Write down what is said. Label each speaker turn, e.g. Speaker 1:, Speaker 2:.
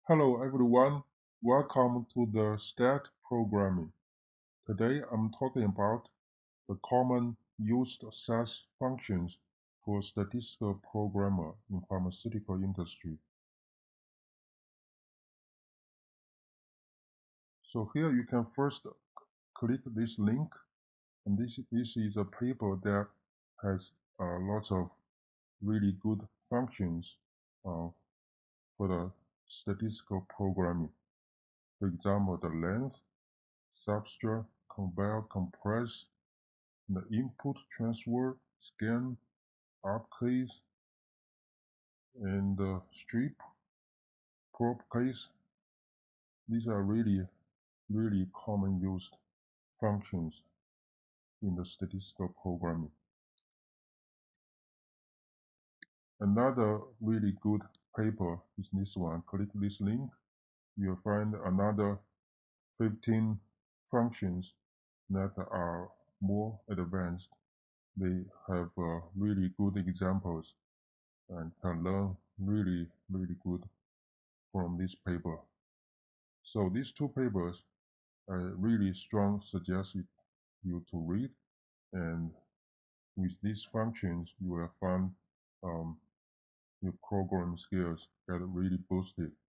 Speaker 1: Hello everyone, welcome to the STAT programming. Today I'm talking about the common used SAS functions for statistical programmer in pharmaceutical industry. So here you can first click this link, and this is a paper that has lots of really good functions for the statistical programming. For example, the length, substrate, compare, compress, the input transfer, scan, upcase, and strip, prop case. These are really common used functions in the statistical programming. Another really good paper is this one. Click this link. You'll find another 15 functions that are more advanced. They have really good examples and can learn really good from this paper. So these two papers I really strong suggest you to read, and with these functions you will find your program skills get really boosted.